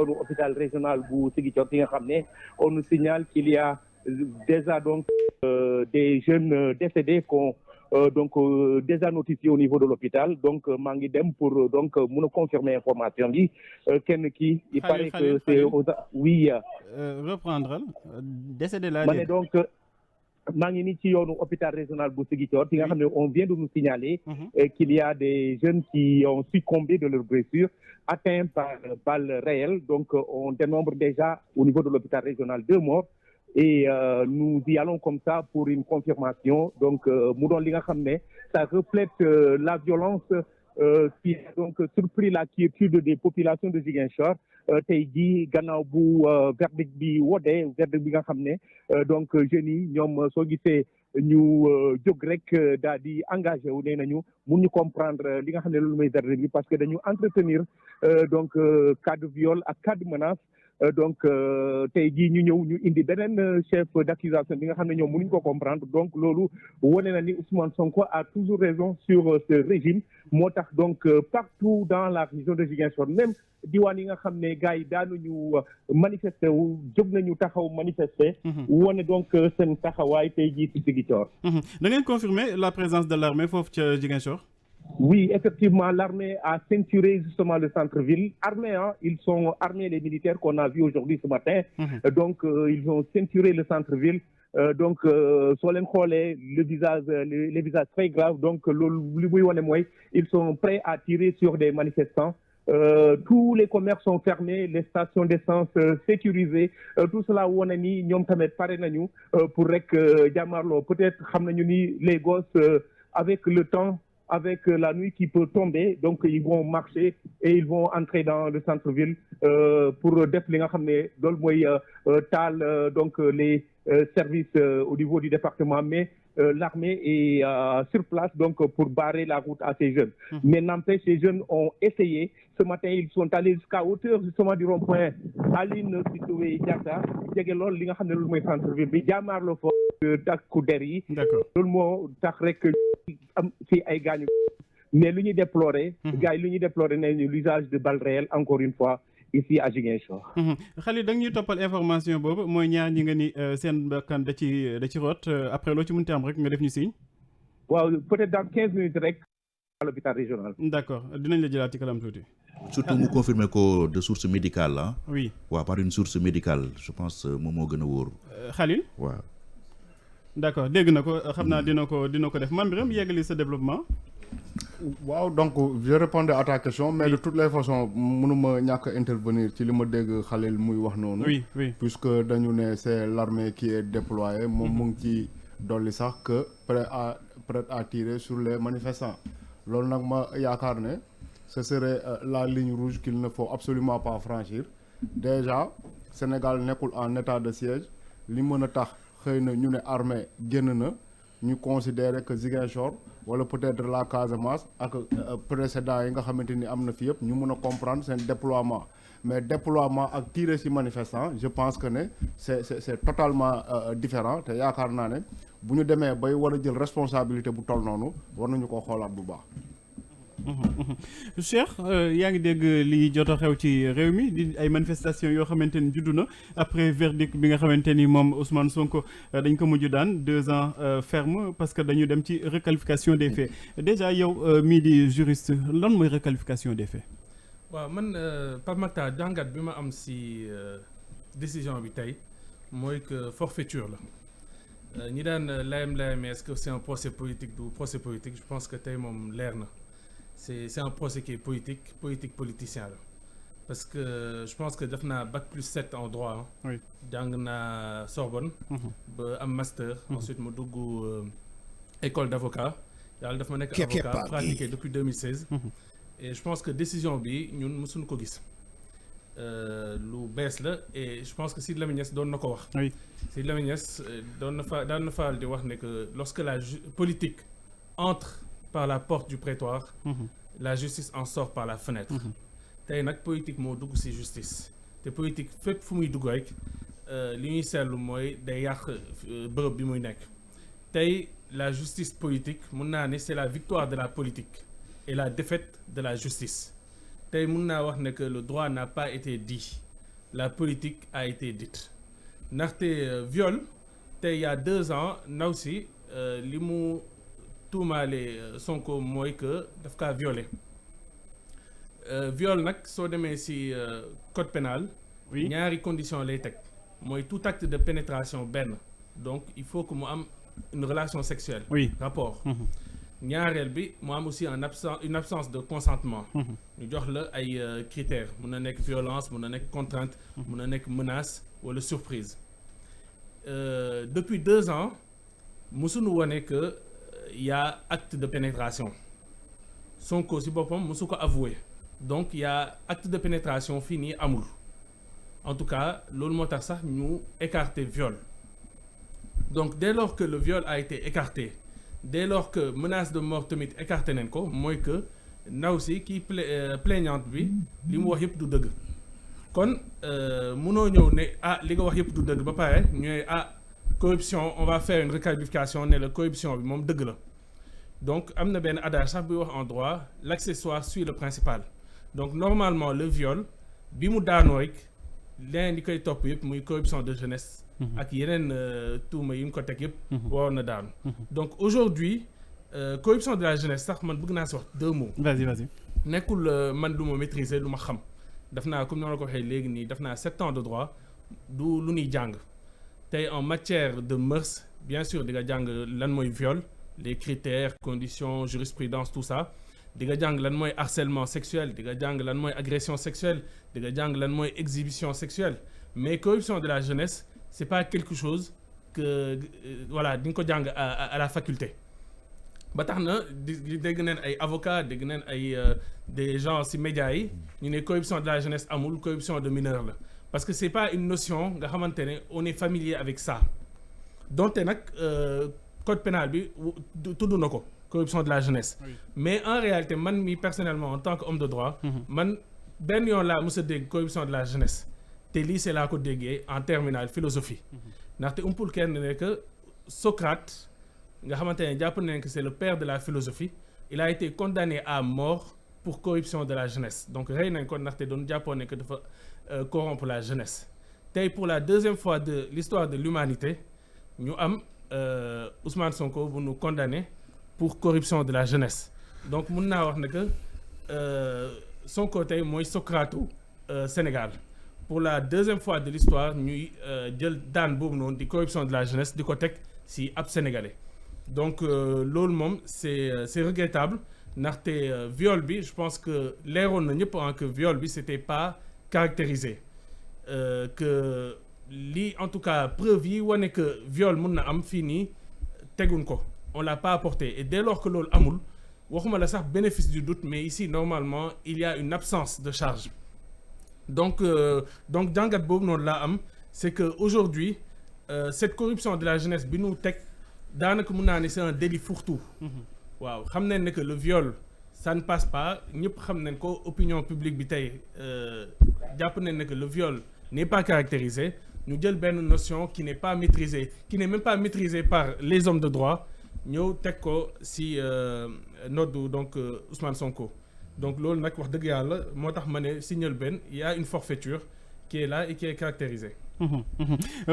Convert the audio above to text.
hôpital régional bu Ziguinchor ki nga xam ne on nous signale qu'il y a déjà donc des jeunes décédés qu'on déjà notifié au niveau de l'hôpital donc maa ngi dem pour donc mun a confirmer information bi kenn ki il paraît que c'est oui reprendre décédé la ma ne donc maa ngi nii ci yoonu hôpital régional bu Ziguinchor ki nga xam ne on vient de nous signaler qu'il y a des jeunes qui ont succombé de leurs blessures atteints par balles réelles donc on dénombre déjà au niveau de l'hôpital régional 2 morts et nous y allons comme ça pour une confirmation donc mu doon li nga xam ne ça reflète la violence qui a donc surpris la quiétude des populations de Ziguinchor tey jii gannaaw bu verdict bi wodee verdict bi nga xam ne donc jeunes yi ñoom soo gisee ñu jóg rek daal di engagé wu nee nañu mun ñu comprendre li nga xam ne loolu mooy verdict bi parce que dañu entretenir donc cas de viol ak cas de menace donc tey jii ñu ñëw ñu indi beneen chef d'accusation bi nga xam ne ñoom mënuñ ko comprendre donc loolu wane na ni Ousmane Sonko a toujours raison sur ce régime moo tax donc partout dans la région de Ziguinchor même diwaan yi nga xam ne gars yi daanuñu manifester wu jóg nañu taxaw manifester. wane donc seen taxawaay tey jii ci Ziguinchor. da ngeen confirmer la présence de l'armée foofu ca Ziguinchor. Oui, effectivement, l'armée a ceinturé justement le centre-ville. Armés, ils sont armés, les militaires qu'on a vus aujourd'hui ce matin. Donc, ils ont ceinturé le centre-ville. Donc, soo leen xoolee le visage, les visages très graves. Donc, lu muy wane mooy ils sont prêts à tirer sur des manifestants. Tous les commerces sont fermés, les stations d'essence sécurisées. Tout cela wane ni ñoom tamit pare nañu pour rek jàmmarloo. Peut-être xam nañu ni les gosses avec le temps. Avec la nuit qui peut tomber donc ils vont marcher et ils vont entrer dans le centre-ville pour def li nga xam ne loolu mooy taal donc les services au niveau du département mais l'armée est sur place donc pour barrer la route à ces jeunes. Mais n'empêche ces jeunes ont essayé ce matin ils sont allés jusqu'à hauteur justement du rond-point Aline Sitoé Diatta jege loolu li nga xam ne loolu mooy centre-ville bi jaamaarloo fa takku der yi. D'accord loolu moo tax rek am ci ay gaañu mais lu ñuy déplorer gars yi lu ñuy déplorer nañu l'usage de balles réelles encore une fois ici à Ziguinchor. Khalil da nga ñuy toppal information boobu mooy ñaar ñi nga ni seen bakkan da ci root après loo ci mënti am rek nga def ñu signe. waaw peut-être dans 15 minutes rek à l'hôpital régional. D'accord dinañ la jëlaat ci kanam tuuti. surtout mu confirmer ko de source médicale ah. Oui waaw par une source médicale je pense moom moo gën a wóor. Khalil. waaw. D'accord dégg na ko xam naa dina ko def Mame Birame yeggali sa développement. waaw donc je répondais à ta question mais de toutes les façons mënuma ñàkk intervenir ci li ma dégg Khalil muy wax noonu. oui puisque dañu ne c'est l'armée qui est déployée moom mu ngi ci dolli sax que prêt à tirer sur les manifestants loolu nag ma yaakaar ne ce serait la ligne rouge qu'il ne faut absolument pas franchir déjà Sénégal nekkul en état de siège li mën a tax xëy na ñu ne armée génn na ñu considérer que Ziguinchor wala peut-être la Casamance ak précédents yi nga xamante ni am na fi yëpp ñu mën a comprendre seen déploiement mais déploiement ak tirer ci manifestant je pense que ne c'est totalement différent te yaakaar naa ne bu ñu demee bay war a jël responsabilité bu toll noonu war nañu ko xoolaat bu baax. Cheikh yaa ngi dégg li jot a xew ci réew mi di ay manifestations yoo xamante ni juddu na après verdict bi nga xamante ni moom Ousmane Sonko dañ ko mujj daan 2 ans ferme parce que dañu dem ci requalification des faits déjà yow mii di juriste lan mooy requalification des faits. waaw man Pape Makhtar jàngat bi ma am si décision bi tey mooy que forfaiture la ñi daan layam-layamee est-ce que c'est un procès politique du procès politique je pense que tey moom leer na. C'est un procès qui est politicien la parce que je pense que def naa bac+7 en droit oui jàng naa Sorbonne ba am master ensuite mu dugg école d'avocat yàlla daf ma nekk avocat pratiqué depuis 2016 et je pense que décision bi ñun mësuñu ko gis lu bees la et je pense que Sidy Lamine Niasse doon na ko wax Sidy Lamine Niasse daan na faal di wax ne que lorsque la politique entre par la porte du prétoire la justice en sort par la fenêtre tey nag politique moo dugg ci justice te politique fépp fu muy dugg rek li ñuy seetlu mooy day yàq bërëb bi muy nekk tey la justice politique mun naa ne c'est la victoire de la politique et la défaite de la justice tey mun naa wax ne que le droit n'a pas été dit la politique a été dite ndaxte viol te il y a 2 ans ndaw si li mu tuumaale Sonko mooy que daf kaa violé viol nag soo demee ci code pénal ñaari condition lay teg mooy tout acte de pénétration benn donc il faut que mu am une relation sexuelle rapport ñaareel bi mu am aussi une absence de consentement ñu jox la ay critères mun na nekk violence mun na nekk contrainte mun na nekk menace wala surprise depuis 2 ans musuñu wone que y a acte de pénétration Sonko ci boppam musu ko avoué donc y a acte de pénétration fii nii amul en tout cas loolu moo tax sax ñu écarter viol donc dès lors que le viol a été écarté dès lors que menace de mort tamit écarté nañ ko mooy que ndaw si kii plaignante bi li mu wax yëpp du dëgg kon mënoo ñëw ne li nga wax yëpp du dëgg ba pare ñooy corruption on va faire une requalification ne la corruption bi moom dëgg la donc am na benn adage sax buy wax en droit l'accessoire suit le principal donc normalement le viol bi mu daanoo rek leneen di koy topp yëpp muy corruption de jeunesse ak yeneen tuuma yi ñu ko teg yëpp waroon na daanu donc aujourd'hui corruption de la jeunesse sax man bëgg naa si wax 2 mots vas-y nekkul man du ma maîtriser lu ma xam def naa comme noonu la ko waxee léegi nii def naa 7 ans de droit du lu ñuy jàng tey en matière de mœurs bien sûr di nga jàng lan mooy viol les critères conditions jurisprudence tout ça di nga jàng lan mooy harcèlement sexuel di nga jàng lan mooy agression sexuelle di nga jàng lan mooy exhibition sexuelle mais corruption de la jeunesse c'est pas quelque chose que voilà di nga ko jàng à la faculté ba tax na dégg neen ay avocats dégg neen ay des gens ci médias yi ñu ne corruption de la jeunesse amul corruption de mineur la parce que c'est pas une notion nga xamante ne on est familier avec ça donte nag code pénal bi tudd na ko corruption de la jeunesse mais en réalité man mi personnellement en tant qu'homme de droit man benn yoon laa mës a dégg corruption de la jeunesse te lycée laa ko déggee en terminale philosophie ndaxte umpul kenn ne que Socrate nga xamante ne jàpp nañ que c'est le père de la philosophie il a été condamné à mort pour corruption de la jeunesse donc rey nañ ko ndaxte doon jàppoon ne que dafa corrompre la jeunesse tey pour la 2e fois de l'histoire de l'humanité ñu am Ousmane Sonko bu ñu condamné pour corruption de la jeunesse donc mun naa wax ne que Sonko tey mooy Socrate Sénégal pour la 2e fois de l'histoire ñuy jël daan boobu noonu di corruption de la jeunesse di ko teg ci ab sénégalais donc loolu moom c'est regrettable ndaxte viol bi je pense que leeroon na ñëpp que viol bi c'était pas caractérisé que lii en tout cas preuve yi wane que viol mun na am fii nii teguñ ko on l'a pas apporté et dès lors que loolu amul waxuma la sax bénéfice du doute mais ici normalement il y a une absence de charge donc jàngat boobu noonu laa am c'est que aujourd'hui cette corruption de la jeunesse bi nu teg daanaka mun naa ne c'est un délit fourre-tout waaw xam nañ ne que le viol ça ne passe pas ñëpp xam nañ ko opinion publique bi tey jàpp nañ ne que le viol n'est pas caractérisé ñu jël benn notion qui n'est pas maîtrisée qui n'est même pas maîtrisée par les hommes de droit ñëw teg ko ci noddu donc Ousmane Sonko donc loolu nag wax dëgg yàlla moo tax ma ne signal benn il y a une forfaiture qui est là et qui est caractérisée